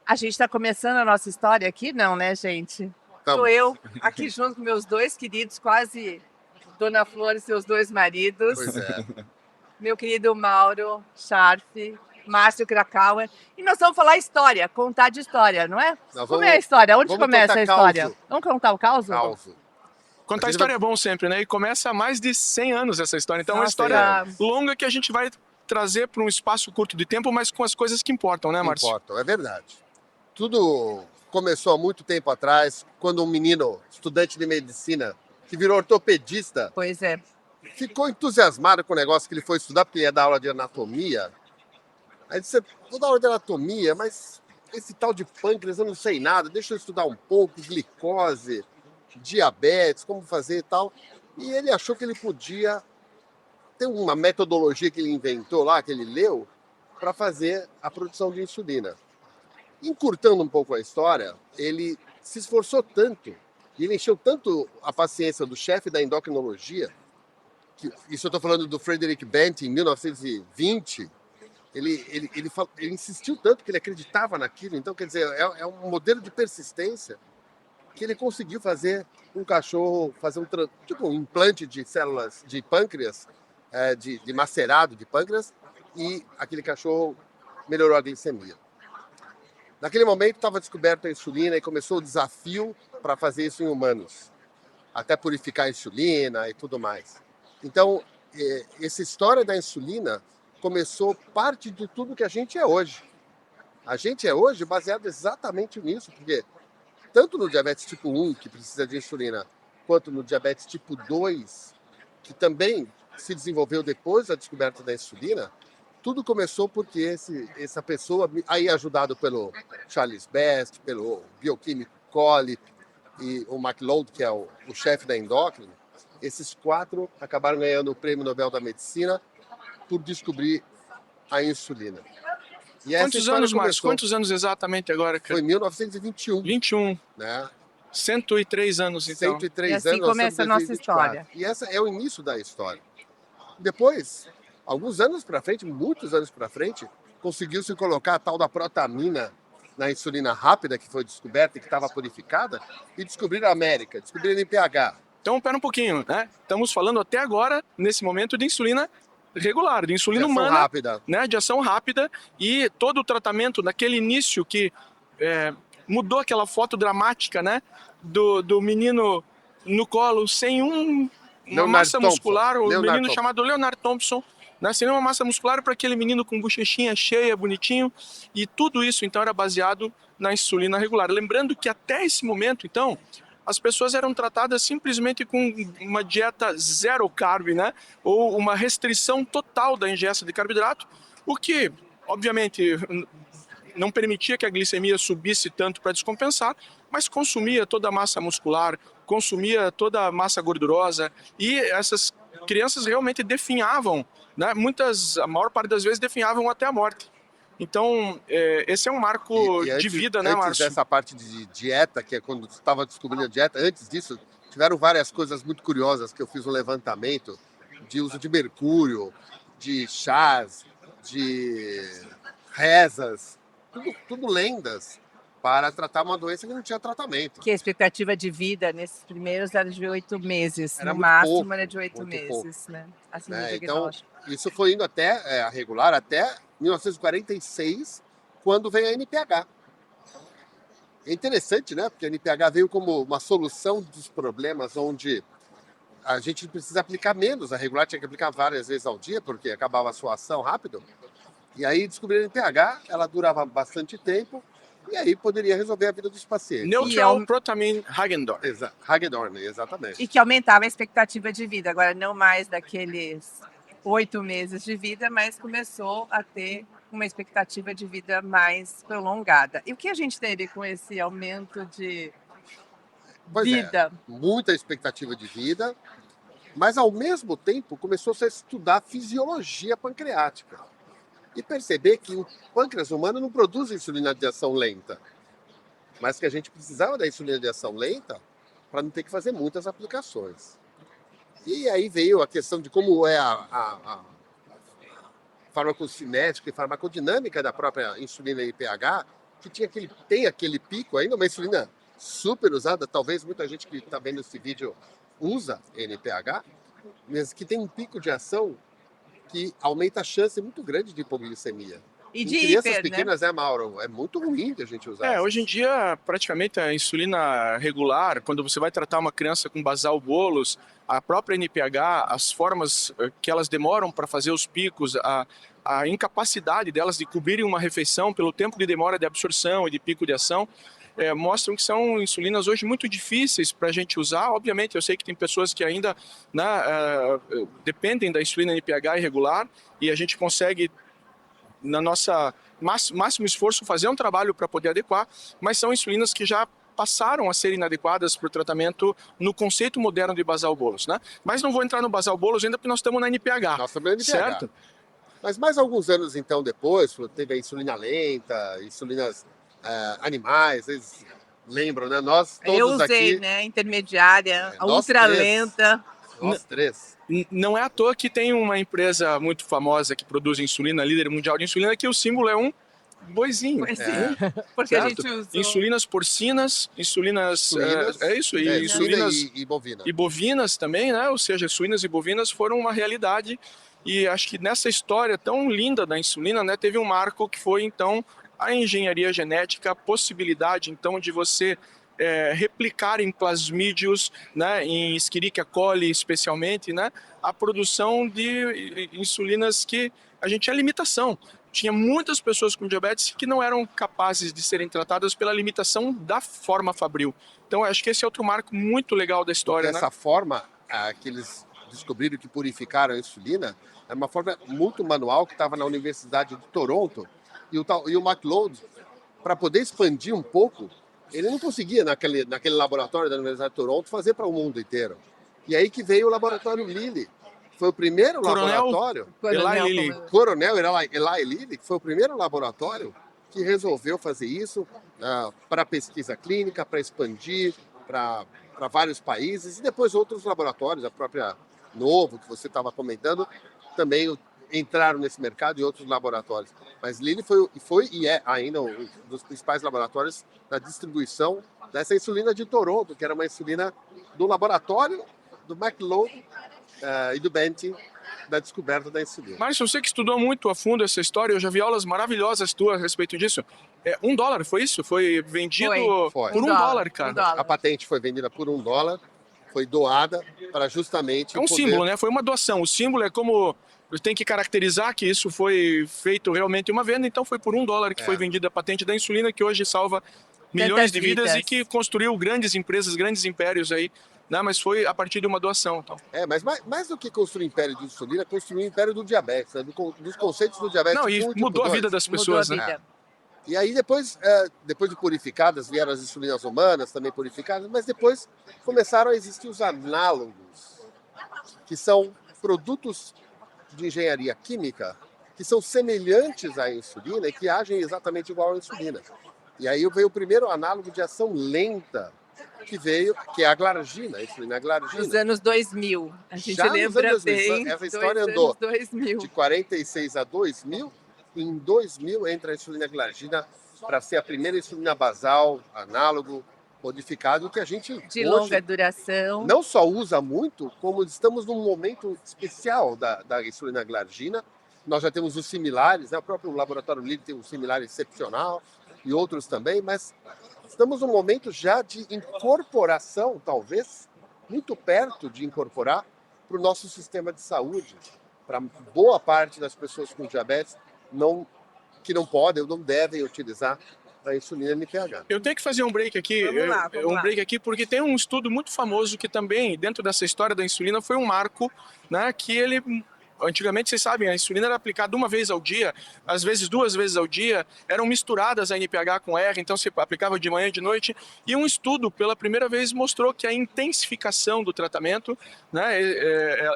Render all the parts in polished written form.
A gente está começando a nossa história aqui? Não, né, gente? Sou Estamos. eu, aqui junto com meus dois queridos, quase Dona Flor e seus dois maridos, Pois é. meu querido Mauro Scharf, Márcio Krakauer, e nós vamos falar história, contar de história, não é? Nós Como é a vamos, história? Onde vamos começa tocar a história? causo. Vamos contar o caos? Causo. A Contar gente vai... história é bom sempre, né? E começa há mais de 100 anos essa história. Então é uma Nossa, história longa que a gente vai trazer para um espaço curto de tempo, mas com as coisas que importam, né, Márcio? Importam, é verdade. Tudo começou há muito tempo atrás, quando um menino, estudante de medicina, que virou ortopedista, pois é. ficou entusiasmado com o negócio que ele foi estudar, porque ia dar aula de anatomia. Aí disse, vou dar aula de anatomia, mas esse tal de pâncreas eu não sei nada, deixa eu estudar um pouco, glicose, diabetes, como fazer e tal. E ele achou que ele podia ter uma metodologia que ele inventou lá, que ele leu, para fazer a produção de insulina. Encurtando um pouco a história, ele se esforçou tanto, e ele encheu tanto a paciência do chefe da endocrinologia, que, isso eu estou falando do Frederick Banting, em 1920, ele insistiu tanto que ele acreditava naquilo. Então, quer dizer, é um modelo de persistência que ele conseguiu fazer um cachorro, fazer um implante de células de pâncreas, de macerado de pâncreas, e aquele cachorro melhorou a glicemia. Naquele momento estava descoberta a insulina e começou o desafio para fazer isso em humanos, até purificar a insulina e tudo mais. Então, essa história da insulina começou parte de tudo que a gente é hoje. A gente é hoje baseado exatamente nisso, porque tanto no diabetes tipo 1, que precisa de insulina, quanto no diabetes tipo 2, que também se desenvolveu depois da descoberta da insulina, tudo começou porque essa pessoa, aí ajudado pelo Charles Best, pelo bioquímico Collip e o MacLeod, que é o chefe da endócrina, esses 4 acabaram ganhando o Prêmio Nobel da Medicina por descobrir a insulina. E essa Quantos história anos, Márcio? começou. Quantos anos exatamente agora? Foi em 1921. 21. Né? 103 anos, então. 103 e assim anos, começa a nossa 2024. história. E essa é o início da história. Depois, alguns anos para frente, muitos anos para frente, conseguiu-se colocar a tal da protamina na insulina rápida, que foi descoberta e que estava purificada, e descobriram a América, descobriram NPH. Então, pera um pouquinho, né? Estamos falando até agora, nesse momento, de insulina regular, de insulina De ação humana, rápida. né? De ação rápida, e todo o tratamento naquele início que mudou aquela foto dramática, né? Do menino no colo, sem uma massa muscular, o menino chamado Leonard Thompson, né? Sem uma massa muscular, para aquele menino com bochechinha cheia, bonitinho, e tudo isso, então, era baseado na insulina regular. Lembrando que até esse momento, então, as pessoas eram tratadas simplesmente com uma dieta zero carb, né? Ou uma restrição total da ingesta de carboidrato, o que, obviamente, não permitia que a glicemia subisse tanto para descompensar, mas consumia toda a massa muscular, consumia toda a massa gordurosa, e essas crianças realmente definhavam, né? A maior parte das vezes definhavam até a morte. Então, esse é um marco de vida, né, Antes Márcio? dessa parte de dieta, que é quando estava descobrindo a dieta, antes disso, tiveram várias coisas muito curiosas que eu fiz um levantamento de uso de mercúrio, de chás, de rezas, tudo lendas para tratar uma doença que não tinha tratamento. Que a expectativa de vida nesses primeiros era de 8 meses, Era no muito máximo pouco, era de 8 muito pouco. meses, né? Assim, no Então, diagnóstico. isso foi indo até a regular, até 1946, quando veio a NPH. É interessante, né? Porque a NPH veio como uma solução dos problemas onde a gente precisa aplicar menos. A regular tinha que aplicar várias vezes ao dia, porque acabava a sua ação rápido. E aí descobriram a NPH, ela durava bastante tempo, e aí poderia resolver a vida dos pacientes. Neutral Protamine Hagedorn. Hagedorn, exatamente. E que aumentava a expectativa de vida. Agora, não mais daqueles 8 meses de vida, mas começou a ter uma expectativa de vida mais prolongada. E o que a gente teve com esse aumento de vida? Muita expectativa de vida, mas ao mesmo tempo começou-se a estudar fisiologia pancreática e perceber que o pâncreas humano não produz insulina de ação lenta, mas que a gente precisava da insulina de ação lenta para não ter que fazer muitas aplicações. E aí veio a questão de como é a farmacocinética e farmacodinâmica da própria insulina IPH, que tem aquele pico ainda, uma insulina super usada, talvez muita gente que está vendo esse vídeo usa NPH, mas que tem um pico de ação que aumenta a chance muito grande de hipoglicemia. E Em de crianças hiper, né? pequenas, né, Mauro? É muito ruim de a gente usar. Hoje em dia, praticamente a insulina regular, quando você vai tratar uma criança com basal bolos, a própria NPH, as formas que elas demoram para fazer os picos, a incapacidade delas de cobrirem uma refeição pelo tempo de demora de absorção e de pico de ação, mostram que são insulinas hoje muito difíceis para a gente usar. Obviamente, eu sei que tem pessoas que ainda, né, dependem da insulina NPH irregular e a gente consegue, na nossa máximo esforço, fazer um trabalho para poder adequar, mas são insulinas que já passaram a ser inadequadas para o tratamento no conceito moderno de basal bolos, né? Mas não vou entrar no basal bolos ainda porque nós estamos na NPH. Nós estamos na NPH. Certo? Mas mais alguns anos então depois, teve a insulina lenta, insulinas animais, vocês lembram, né? Nós todos Eu usei, aqui, né? Intermediária, a nós ultra três. lenta. nós três. Não é à toa que tem uma empresa muito famosa que produz insulina, líder mundial de insulina, que o símbolo é um boizinho. Pois é, porque a Certo? gente usou. Insulinas porcinas, insulinas, Suínas, é isso, e suína insulinas e bovina. e bovinas também, né? Ou seja, suínas e bovinas foram uma realidade. E acho que nessa história tão linda da insulina, né, teve um marco que foi então a engenharia genética, a possibilidade então de você replicar em plasmídeos, né, em Escherichia coli especialmente, né, a produção de insulinas que a gente tinha limitação. Tinha muitas pessoas com diabetes que não eram capazes de serem tratadas pela limitação da forma fabril. Então, acho que esse é outro marco muito legal da história. Essa forma que eles descobriram que purificaram a insulina é uma forma muito manual que estava na Universidade de Toronto. E o McLeod, para poder expandir um pouco, ele não conseguia, naquele laboratório da Universidade de Toronto, fazer para o mundo inteiro. E aí que veio o laboratório Lilly. Foi o primeiro laboratório... Eli Lilly. Coronel Eli Lilly, que foi o primeiro laboratório que resolveu fazer isso para pesquisa clínica, para expandir para vários países. E depois outros laboratórios, a própria Novo, que você estava comentando, também entraram nesse mercado e outros laboratórios. Mas Lilly foi e é ainda um dos principais laboratórios da distribuição dessa insulina de Toronto, que era uma insulina do laboratório do McLeod e do Benty, da descoberta da insulina. Márcio, você que estudou muito a fundo essa história, eu já vi aulas maravilhosas tuas a respeito disso. $1, foi isso? Foi vendido Foi. por $1, cara. $1. A patente foi vendida por $1, foi doada para justamente... É um símbolo, né? Foi uma doação. O símbolo é como... Tem que caracterizar que isso foi feito realmente uma venda, então foi por $1 que foi vendida a patente da insulina, que hoje salva milhões de vidas e que construiu grandes empresas, grandes impérios aí, né? Mas foi a partir de uma doação. Então. Mas mais do que construir o império de insulina, construir o império do diabetes, né? Dos conceitos do diabetes. Não, e mudou a vida das pessoas, né? E aí depois de purificadas, vieram as insulinas humanas também purificadas, mas depois começaram a existir os análogos, que são produtos de engenharia química que são semelhantes à insulina e que agem exatamente igual à insulina. E aí veio o primeiro análogo de ação lenta que é a glargina, a insulina glargina. Nos anos 2000, a gente Já lembra bem. Essa história andou 2000. de 46 a 2000. Em 2000 entra a insulina glargina para ser a primeira insulina basal, análogo, modificado, que a gente de longa duração. Não só usa muito, como estamos num momento especial da insulina glargina. Nós já temos os similares, né? O próprio laboratório Lilly tem um similar excepcional e outros também, mas estamos num momento já de incorporação, talvez, muito perto de incorporar para o nosso sistema de saúde, para boa parte das pessoas com diabetes que não podem ou não devem utilizar a insulina NPH. Eu tenho que fazer um break aqui, break aqui, porque tem um estudo muito famoso que também, dentro dessa história da insulina, foi um marco, né, que ele... Antigamente, vocês sabem, a insulina era aplicada uma vez ao dia, às vezes 2 vezes ao dia, eram misturadas a NPH com R, então se aplicava de manhã e de noite, e um estudo, pela primeira vez, mostrou que a intensificação do tratamento, né,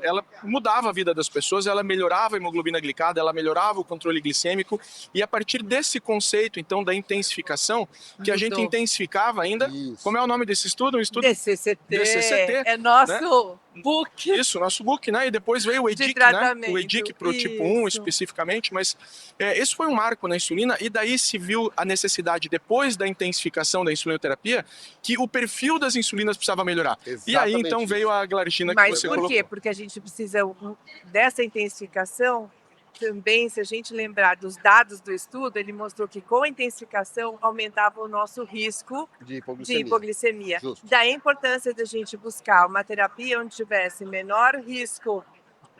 ela mudava a vida das pessoas, ela melhorava a hemoglobina glicada, ela melhorava o controle glicêmico, e a partir desse conceito, então, da intensificação, que a gente intensificava ainda, como é o nome desse estudo? Um estudo DCCT. DCCT, é nosso... Né? book Isso, nosso book, né? E depois veio o de EDIC, né? O tratamento. EDIC para o tipo 1 Isso. especificamente, mas esse foi um marco na insulina e daí se viu a necessidade, depois da intensificação da insulinoterapia, que o perfil das insulinas precisava melhorar. E aí, então, Exatamente veio isso. a glargina que Mas você por colocou. quê? Porque a gente precisa dessa intensificação. Também, se a gente lembrar dos dados do estudo, ele mostrou que com a intensificação aumentava o nosso risco De de hipoglicemia. hipoglicemia. Justo. Daí a importância da gente buscar uma terapia onde tivesse menor risco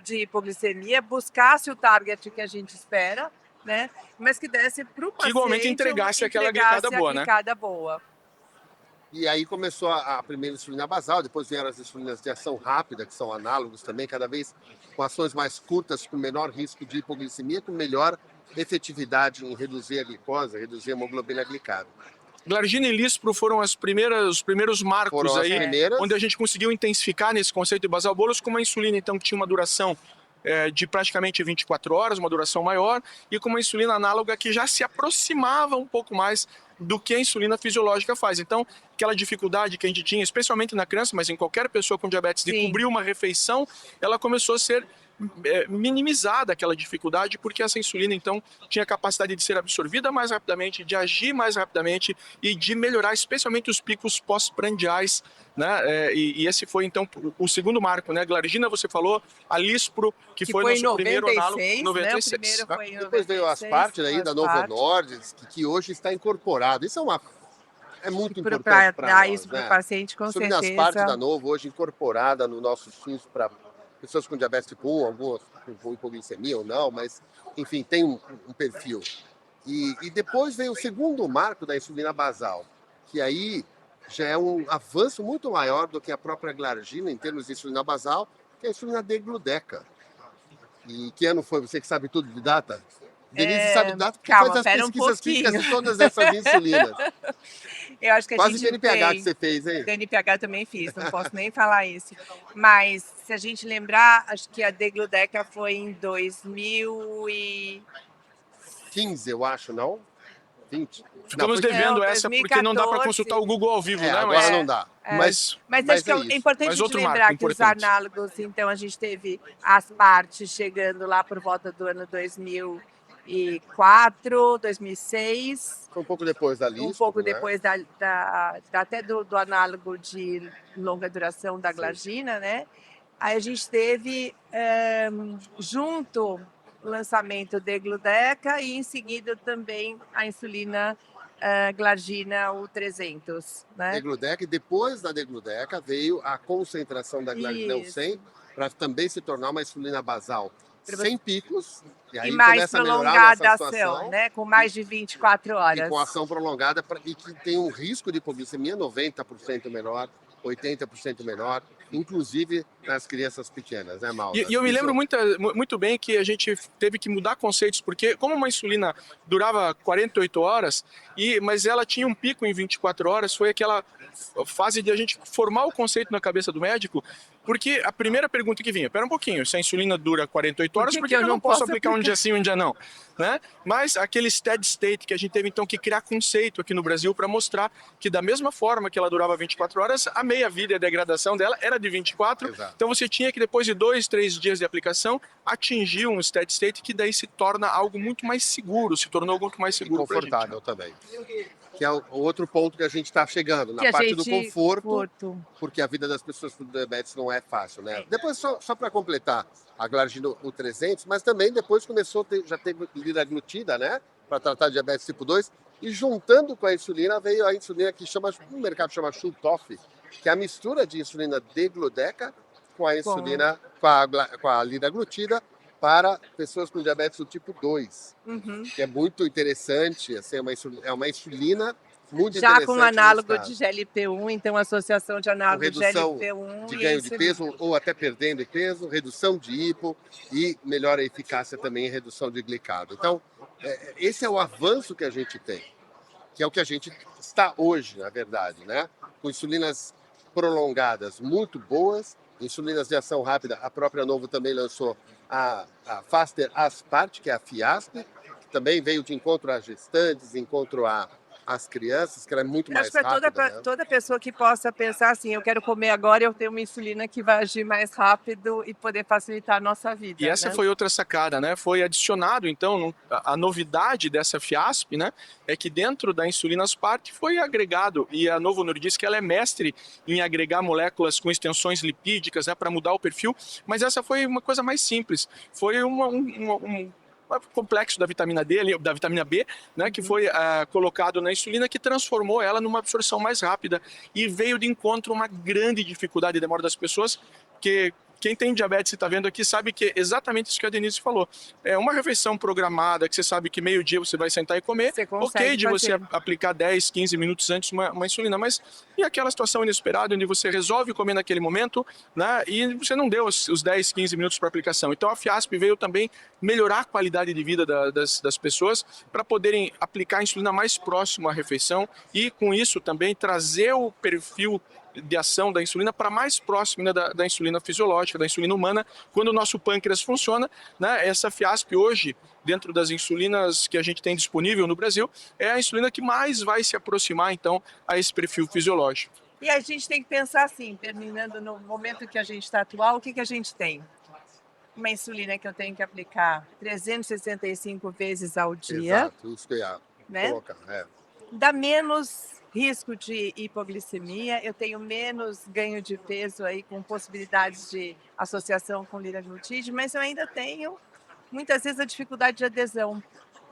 de hipoglicemia, buscasse o target que a gente espera, né? Mas que desse para o Que igualmente paciente entregasse aquela glicada boa, né? boa. E aí começou a primeira insulina basal, depois vieram as insulinas de ação rápida, que são análogos também, cada vez com ações mais curtas, com menor risco de hipoglicemia, com melhor efetividade em reduzir a glicose, reduzir a hemoglobina glicada. Glargina e Lispro foram os primeiros marcos Foram as aí, primeiras. onde a gente conseguiu intensificar nesse conceito de basal bolos com uma insulina, então, que tinha uma duração de praticamente 24 horas, uma duração maior, e com uma insulina análoga que já se aproximava um pouco mais do que a insulina fisiológica faz. Então, aquela dificuldade que a gente tinha, especialmente na criança, mas em qualquer pessoa com diabetes, de Sim. cobrir uma refeição, ela começou a ser minimizada, aquela dificuldade, porque essa insulina, então, tinha capacidade de ser absorvida mais rapidamente, de agir mais rapidamente e de melhorar especialmente os picos pós-prandiais, né? E esse foi, então, o segundo marco, né? Glargina, você falou, a Lispro, que foi foi nosso primeiro análogo, 96, 96. né? O primeiro foi em Depois veio as 96, partes aí da Novo Aspart. Nordisk, que hoje está incorporado. Isso é muito importante Para para dar nós, isso para o né? paciente, com Insulina Aspart certeza. da Novo, hoje incorporada no nosso SUS para pessoas com diabetes tipo 1, algumas com hipoglicemia ou não, mas, enfim, tem um perfil. E depois veio o segundo marco da insulina basal, que aí já é um avanço muito maior do que a própria glargina em termos de insulina basal, que é a insulina degludeca. E que ano foi? Você que sabe tudo de data? Denise sabe de data porque Calma, faz as pera um pesquisas físicas pouquinho. de todas essas insulinas. Eu acho que a Quase gente DNPH que tem. você fez, hein? DNPH também fiz, não posso nem falar isso. Mas se a gente lembrar, acho que a Degludeca foi em 2015. 15, eu acho, não? 20? Ficamos foi 15. devendo Não, essa porque não dá para 2014. consultar o Google ao vivo, né? Agora Mas, não dá. mas, Mas acho que é é isso. importante Mas a gente outro lembrar marco que os importante. análogos, então a gente teve as partes chegando lá por volta do ano 2004, 2006. Foi um pouco depois da lista. Um pouco depois até do análogo de longa duração da glargina, né? Aí a gente teve junto o lançamento de Gludeca e em seguida também a insulina glargina U300, né? Degludeca, e depois da Degludeca veio a concentração da glargina Isso. U100 para também se tornar uma insulina basal sem picos, e aí E mais começa a melhorar a prolongada nossa ação, situação, né? Com mais de 24 e horas. com ação prolongada, e que tem um risco de hipoglicemia 90% menor, 80% menor, inclusive nas crianças pequenas, né, Maura? E eu me lembro muito bem que a gente teve que mudar conceitos, porque como uma insulina durava 48 horas, mas ela tinha um pico em 24 horas, foi aquela fase de a gente formar o conceito na cabeça do médico, porque a primeira pergunta que vinha, pera um pouquinho, se a insulina dura 48 horas, por que eu não posso aplicar um dia sim, um dia não? Né? Mas aquele steady state que a gente teve então que criar conceito aqui no Brasil para mostrar que da mesma forma que ela durava 24 horas, a meia-vida e a degradação dela era de 24, Exato. Então você tinha que depois de 2, 3 dias de aplicação, atingir um steady state que daí se torna algo muito mais seguro, se tornou algo muito mais seguro e confortável também. Que é o outro ponto que a gente está chegando, na parte do conforto, porque a vida das pessoas com diabetes não é fácil, né? Depois, só para completar, a glargina U300, mas também depois já teve liraglutida, né? Para tratar diabetes tipo 2, e juntando com a insulina, veio a insulina que no mercado chama Schultoff, que é a mistura de insulina degludeca com a insulina, com a liraglutida, para pessoas com diabetes do tipo 2, que é muito interessante, assim, é uma insulina muito já interessante. Com análogo de GLP-1, então associação de análogo de GLP-1 de ganho de peso ou até perdendo peso, redução de hipo e melhora a eficácia também em redução de glicado. Então, esse é o avanço que a gente tem, que é o que a gente está hoje, na verdade, né? Com insulinas prolongadas muito boas, insulinas de ação rápida. A própria Novo também lançou a Faster Aspart, que é a Fiasp, que também veio de encontro a gestantes, encontro a as crianças, que ela é muito Eu acho mais que para rápida, né? toda pessoa que possa pensar assim, eu quero comer agora, eu tenho uma insulina que vai agir mais rápido e poder facilitar a nossa vida, E essa né? foi outra sacada, né? Foi adicionado, então, a novidade dessa Fiasp, né? É que dentro da insulina Asparte foi agregado, e a Novo Nordisk ela é mestre em agregar moléculas com extensões lipídicas, né? Para mudar o perfil, mas essa foi uma coisa mais simples. Foi um complexo da vitamina D, da vitamina B, né, que foi colocado na insulina, que transformou ela numa absorção mais rápida e veio de encontro a uma grande dificuldade e demora das pessoas, que quem tem diabetes e está vendo aqui sabe que é exatamente isso que a Denise falou. É uma refeição programada, que você sabe que meio-dia você vai sentar e comer, Você ok consegue de você fazer. aplicar 10, 15 minutos antes uma insulina, mas e aquela situação inesperada onde você resolve comer naquele momento, né, e você não deu os 10, 15 minutos para aplicação. Então a Fiasp veio também melhorar a qualidade de vida das pessoas para poderem aplicar a insulina mais próximo à refeição e com isso também trazer o perfil de ação da insulina para mais próximo, né, da insulina fisiológica, da insulina humana, quando o nosso pâncreas funciona, né? Essa Fiasp hoje, dentro das insulinas que a gente tem disponível no Brasil, é a insulina que mais vai se aproximar, então, a esse perfil fisiológico. E a gente tem que pensar assim, terminando no momento que a gente está atual, o que, que a gente tem? Uma insulina que eu tenho que aplicar 365 vezes ao dia, Exato, isso que eu ia né? colocar. Dá menos risco de hipoglicemia, eu tenho menos ganho de peso aí com possibilidades de associação com liraglutide, mas eu ainda tenho muitas vezes a dificuldade de adesão,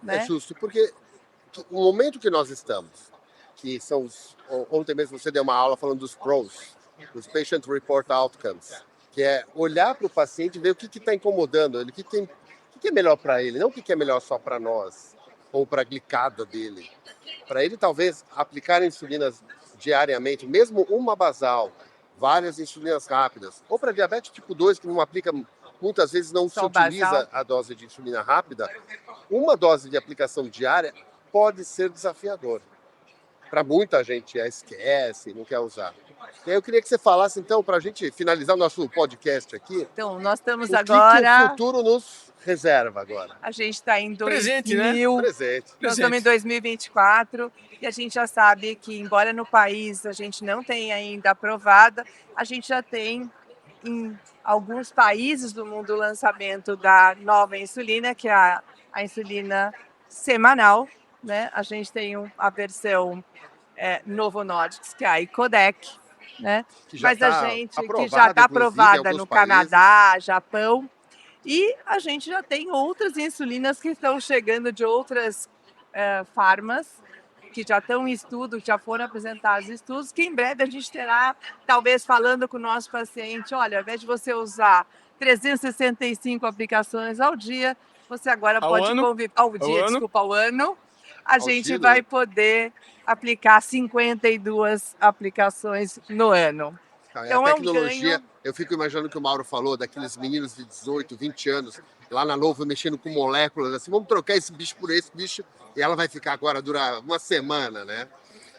É né? justo, porque o momento que nós estamos, que são ontem mesmo você deu uma aula falando dos PROs, os Patient Report Outcomes, que é olhar para o paciente e ver o que está incomodando ele, o que é melhor para ele, não o que é melhor só para nós, ou para a glicada dele. Para ele, talvez, aplicar insulinas diariamente, mesmo uma basal, várias insulinas rápidas, ou para diabetes tipo 2, que não aplica, muitas vezes não se Só utiliza basal. a dose de insulina rápida, uma dose de aplicação diária pode ser desafiador. Para muita gente esquece, não quer usar. E aí eu queria que você falasse, então, para a gente finalizar o nosso podcast aqui, Então, nós estamos o que agora, o futuro nos reserva agora. a gente está em Presente, né? 2000, Presente. nós estamos em 2024 e a gente já sabe que, embora no país a gente não tenha ainda aprovada, a gente já tem em alguns países do mundo o lançamento da nova insulina, que é a insulina semanal, né? A gente tem a versão Novo Nordisk, que é a Icodec, né? Que já Mas a está gente que já aprovada, está inclusive, em aprovada alguns no países. Canadá, Japão, e a gente já tem outras insulinas que estão chegando de outras farmas, que já estão em estudo, que já foram apresentados em estudos, que em breve a gente terá, talvez falando com o nosso paciente, olha, ao invés de você usar 365 aplicações ao dia, você agora Ao pode ano, conviver, ao dia, ano, desculpa, ao ano, a Ao gente dia, vai né? poder aplicar 52 aplicações no ano. A Então é um tecnologia, ganho. eu fico imaginando que o Mauro falou, daqueles meninos de 18, 20 anos, lá na Novo, mexendo com moléculas, assim, vamos trocar esse bicho por esse bicho, e ela vai ficar agora, durar uma semana, né?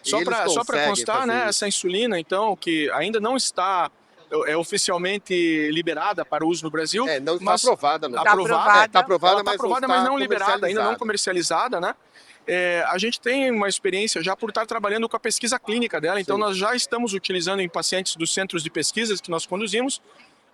E só eles para conseguem constar, né, fazer essa isso. insulina, então, que ainda não está oficialmente liberada para uso no Brasil, Não está mas aprovada, não. Está aprovada, Está aprovada. aprovada, ela está mas não aprovada, mas está não liberada, ainda não comercializada. comercializada, né? A gente tem uma experiência já por estar trabalhando com a pesquisa clínica dela, então Sim. nós já estamos utilizando em pacientes dos centros de pesquisas que nós conduzimos.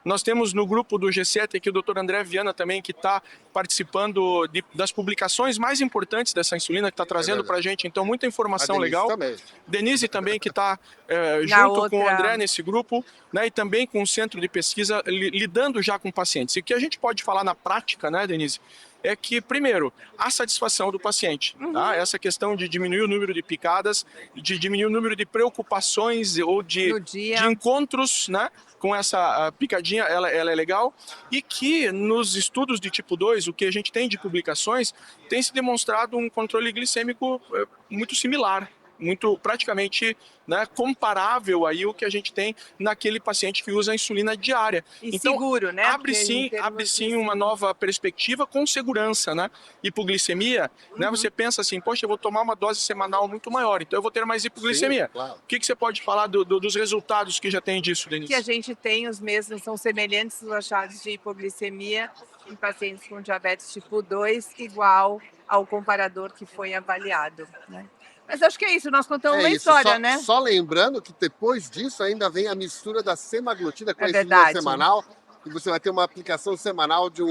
Nós temos no grupo do G7 aqui o Dr. André Viana também, que está participando das publicações mais importantes dessa insulina, que está trazendo para a gente, então, muita A informação Denise legal. também. Denise também, que está Na junto com o outra- André nesse grupo, né, e também com o centro de pesquisa, lidando já com pacientes. E o que a gente pode falar na prática, né, Denise, é que, primeiro, a satisfação do paciente. Tá? Essa questão de diminuir o número de picadas, de diminuir o número de preocupações ou No de dia. encontros, né, com essa picadinha, ela é legal. E que nos estudos de tipo 2, o que a gente tem de publicações, tem se demonstrado um controle glicêmico muito similar, muito praticamente, né, comparável aí o que a gente tem naquele paciente que usa a insulina diária. E Então, seguro, né? abre Porque em sim termos de uma nova perspectiva com segurança, né? Hipoglicemia, né? Você pensa assim, poxa, eu vou tomar uma dose semanal muito maior, então eu vou ter mais hipoglicemia. Sim, claro. O que você pode falar dos resultados que já tem disso, Denise? que a gente tem os mesmos, são semelhantes os achados de hipoglicemia em pacientes com diabetes tipo 2, igual ao comparador que foi avaliado, né? Mas acho que é isso, nós contamos uma isso, história, só, né? só lembrando que depois disso ainda vem a mistura da semaglutida com É a insulina verdade. semanal, e você vai ter uma aplicação semanal de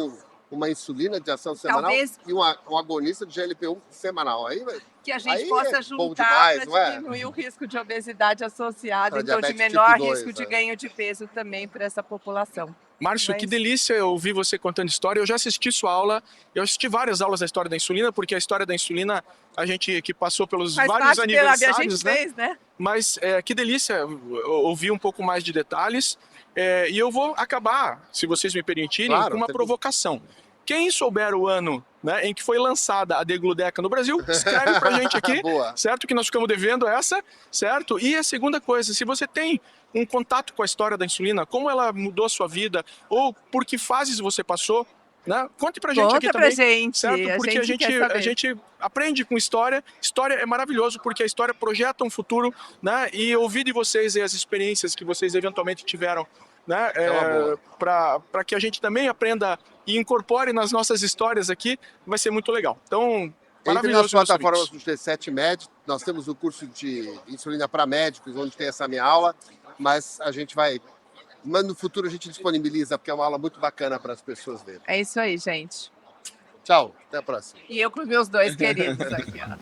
uma insulina de ação semanal Talvez- e um agonista de GLP-1 semanal. Aí, Que a gente aí possa é bom juntar demais, não para é? diminuir o risco de obesidade associado, Pra então de diabetes menor tipo 2, risco de né? ganho de peso também para essa população. Márcio, que Mas- delícia ouvir você contando história. Eu já assisti sua aula, eu assisti várias aulas da história da insulina, porque a história da insulina, a gente que passou pelos Faz vários parte pela a aniversários, gente né? fez, né? Mas que delícia ouvir um pouco mais de detalhes. E eu vou acabar, se vocês me permitirem, Claro, com uma tem- provocação. Quem souber o ano, né, em que foi lançada a Degludeca no Brasil, escreve pra gente aqui, Boa. certo? Que nós ficamos devendo essa, certo? E a segunda coisa, se você tem um contato com a história da insulina, como ela mudou a sua vida, ou por que fases você passou, né? Conte pra gente aqui Conta pra também, gente, certo? Porque a quer saber. gente aprende com história. História é maravilhoso porque a história projeta um futuro, né? E ouvir de vocês e as experiências que vocês eventualmente tiveram, né? É uma boa. Para que a gente também aprenda e incorpore nas nossas histórias aqui, vai ser muito legal. Então, Entre maravilhoso. nas meus plataformas amigos. do G7 Med, nós temos o curso de insulina para médicos, onde tem essa minha aula, mas a gente vai. Mas no futuro a gente disponibiliza, porque é uma aula muito bacana para as pessoas verem. É isso aí, gente. Tchau, até a próxima. E eu com os meus dois queridos aqui, ó.